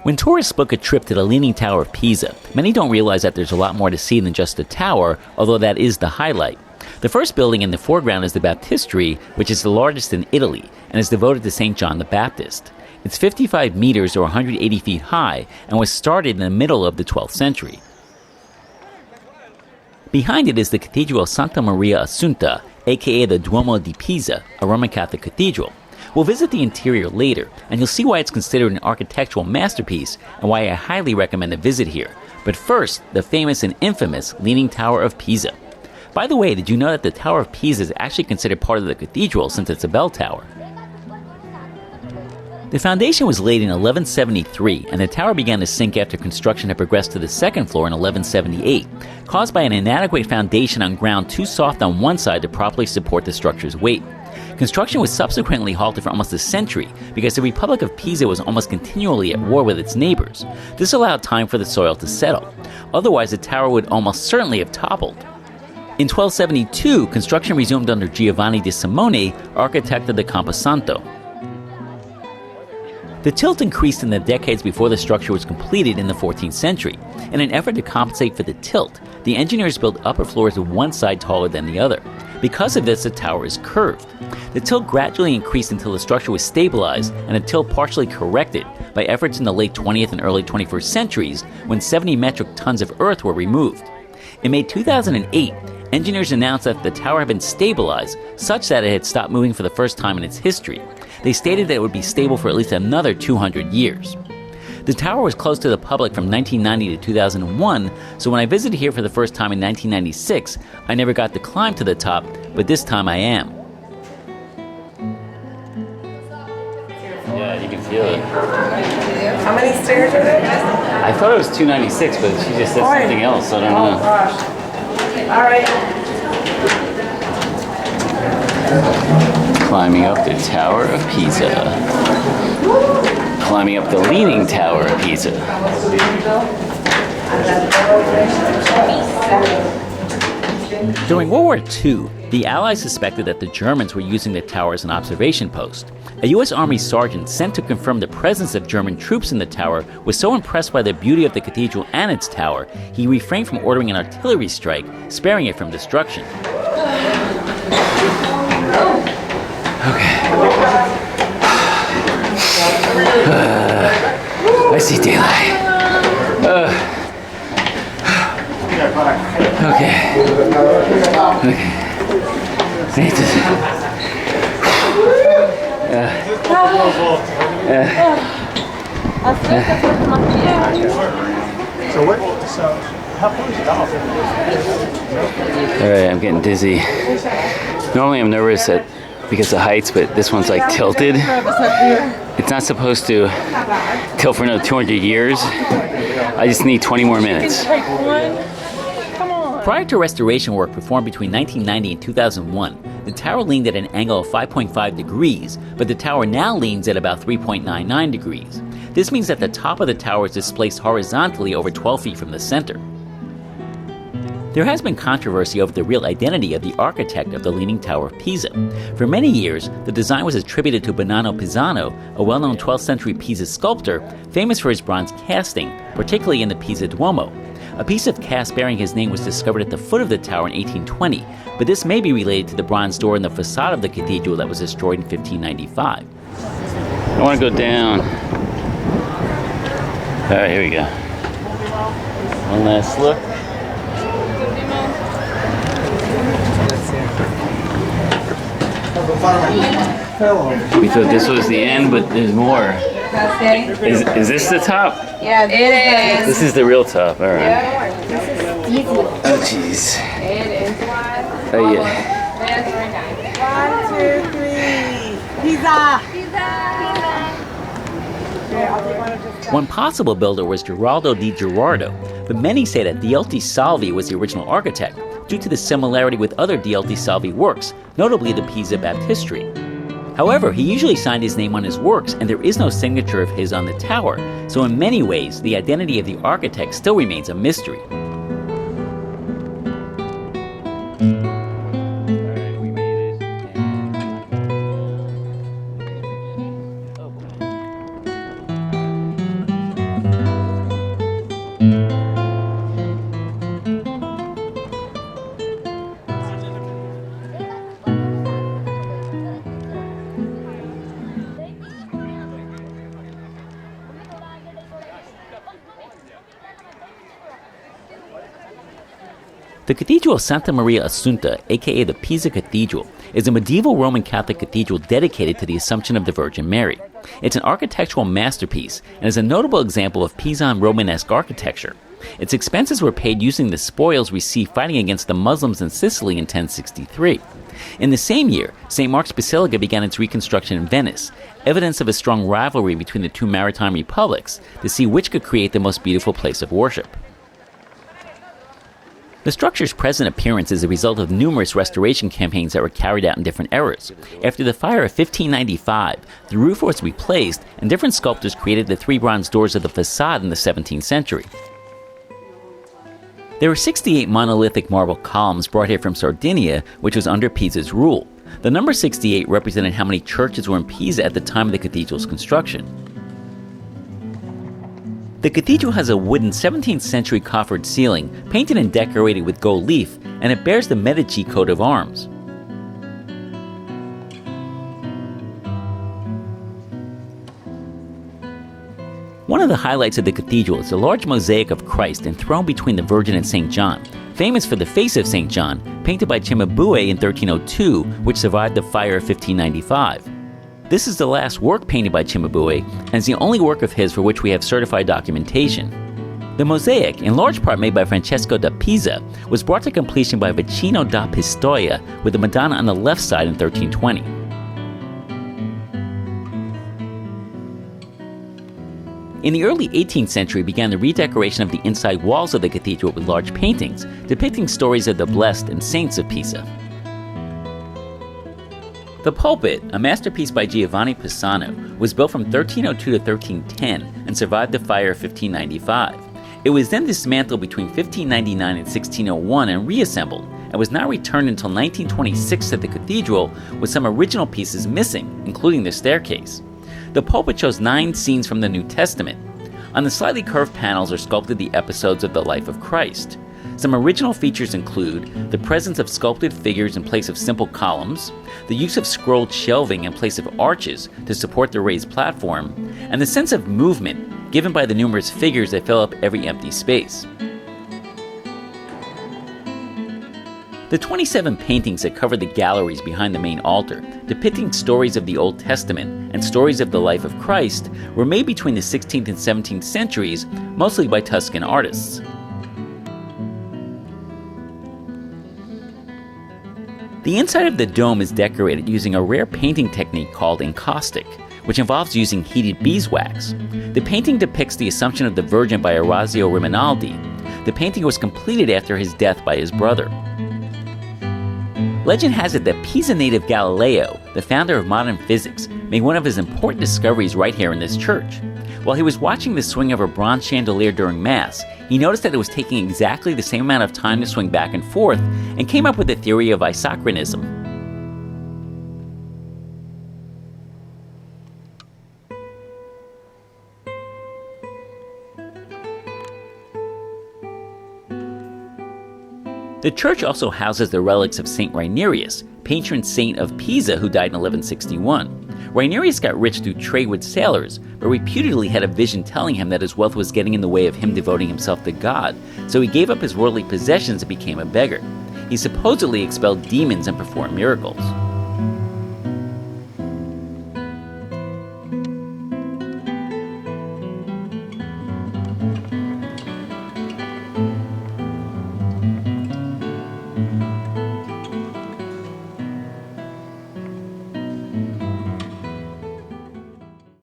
When tourists book a trip to the Leaning Tower of Pisa, many don't realize that there's a lot more to see than just the tower, although that is the highlight. The first building in the foreground is the Baptistry, which is the largest in Italy and is devoted to St. John the Baptist. It's 55 meters or 180 feet high and was started in the middle of the 12th century. Behind it is the Cathedral of Santa Maria Assunta, aka the Duomo di Pisa, a Roman Catholic cathedral. We'll visit the interior later, and you'll see why it's considered an architectural masterpiece and why I highly recommend a visit here. But first, the famous and infamous Leaning Tower of Pisa. By the way, did you know that the Tower of Pisa is actually considered part of the cathedral since it's a bell tower? The foundation was laid in 1173, and the tower began to sink after construction had progressed to the second floor in 1178, caused by an inadequate foundation on ground too soft on one side to properly support the structure's weight. Construction was subsequently halted for almost a century because the Republic of Pisa was almost continually at war with its neighbors. This allowed time for the soil to settle. Otherwise, the tower would almost certainly have toppled. In 1272, construction resumed under Giovanni di Simone, architect of the Camposanto. The tilt increased in the decades before the structure was completed in the 14th century. In an effort to compensate for the tilt, the engineers built upper floors with one side taller than the other. Because of this, the tower is curved. The tilt gradually increased until the structure was stabilized and the tilt partially corrected by efforts in the late 20th and early 21st centuries when 70 metric tons of earth were removed. In May 2008, engineers announced that the tower had been stabilized such that it had stopped moving for the first time in its history. They stated that it would be stable for at least another 200 years. The tower was closed to the public from 1990 to 2001, so when I visited here for the first time in 1996, I never got to climb to the top, but this time I am. Yeah, you can feel it. How many stairs are there? I thought it was 296, but she just said something else, so I don't know. Oh gosh. All right. Climbing up the Tower of Pisa. Climbing up the Leaning Tower of Pisa. During World War II, the Allies suspected that the Germans were using the tower as an observation post. A U.S. Army sergeant sent to confirm the presence of German troops in the tower was so impressed by the beauty of the cathedral and its tower, he refrained from ordering an artillery strike, sparing it from destruction. Okay. I see daylight. Okay. I need to. So how far is it off? Alright, I'm getting dizzy. Normally I'm nervous because of heights, but this one's like tilted. It's not supposed to tilt for another 200 years. I just need 20 more minutes. Prior to restoration work performed between 1990 and 2001, the tower leaned at an angle of 5.5 degrees, but the tower now leans at about 3.99 degrees. This means that the top of the tower is displaced horizontally over 12 feet from the center. There has been controversy over the real identity of the architect of the Leaning Tower of Pisa. For many years, the design was attributed to Bernardo Pisano, a well-known 12th century Pisa sculptor, famous for his bronze casting, particularly in the Pisa Duomo. A piece of cast bearing his name was discovered at the foot of the tower in 1820, but this may be related to the bronze door in the facade of the cathedral that was destroyed in 1595. I want to go down. Alright, here we go. One last look. We thought this was the end, but there's more. Is this the top? Yeah, it is. This is the real top, alright. Yeah, this is easy. Oh jeez. It is. Oh yeah. 1, 2, 3. Pisa! Pisa! One possible builder was Geraldo di Gerardo, but many say that D.L.T. Salvi was the original architect, due to the similarity with other D.L.T. Salvi works, notably the Pisa Baptistry. However, he usually signed his name on his works, and there is no signature of his on the tower, so in many ways, the identity of the architect still remains a mystery. The Cathedral of Santa Maria Assunta, aka the Pisa Cathedral, is a medieval Roman Catholic cathedral dedicated to the Assumption of the Virgin Mary. It's an architectural masterpiece and is a notable example of Pisan Romanesque architecture. Its expenses were paid using the spoils received fighting against the Muslims in Sicily in 1063. In the same year, St. Mark's Basilica began its reconstruction in Venice, evidence of a strong rivalry between the two maritime republics to see which could create the most beautiful place of worship. The structure's present appearance is a result of numerous restoration campaigns that were carried out in different eras. After the fire of 1595, the roof was replaced and different sculptors created the three bronze doors of the facade in the 17th century. There were 68 monolithic marble columns brought here from Sardinia, which was under Pisa's rule. The number 68 represented how many churches were in Pisa at the time of the cathedral's construction. The cathedral has a wooden 17th century coffered ceiling, painted and decorated with gold leaf, and it bears the Medici coat of arms. One of the highlights of the cathedral is a large mosaic of Christ enthroned between the Virgin and St. John, famous for the face of St. John, painted by Cimabue in 1302, which survived the fire of 1595. This is the last work painted by Cimabue, and is the only work of his for which we have certified documentation. The mosaic, in large part made by Francesco da Pisa, was brought to completion by Vicino da Pistoia, with the Madonna on the left side in 1320. In the early 18th century began the redecoration of the inside walls of the cathedral with large paintings, depicting stories of the blessed and saints of Pisa. The pulpit, a masterpiece by Giovanni Pisano, was built from 1302 to 1310 and survived the fire of 1595. It was then dismantled between 1599 and 1601 and reassembled, and was not returned until 1926 to the cathedral, with some original pieces missing, including the staircase. The pulpit shows 9 scenes from the New Testament. On the slightly curved panels are sculpted the episodes of the life of Christ. Some original features include the presence of sculpted figures in place of simple columns, the use of scrolled shelving in place of arches to support the raised platform, and the sense of movement given by the numerous figures that fill up every empty space. The 27 paintings that cover the galleries behind the main altar, depicting stories of the Old Testament and stories of the life of Christ, were made between the 16th and 17th centuries, mostly by Tuscan artists. The inside of the dome is decorated using a rare painting technique called encaustic, which involves using heated beeswax. The painting depicts the Assumption of the Virgin by Orazio Riminaldi. The painting was completed after his death by his brother. Legend has it that Pisa native Galileo, the founder of modern physics, made one of his important discoveries right here in this church. While he was watching the swing of a bronze chandelier during Mass, he noticed that it was taking exactly the same amount of time to swing back and forth, and came up with the theory of isochronism. The church also houses the relics of St. Reinerius, patron saint of Pisa who died in 1161. Reinerius got rich through trade with sailors, but reputedly had a vision telling him that his wealth was getting in the way of him devoting himself to God, so he gave up his worldly possessions and became a beggar. He supposedly expelled demons and performed miracles.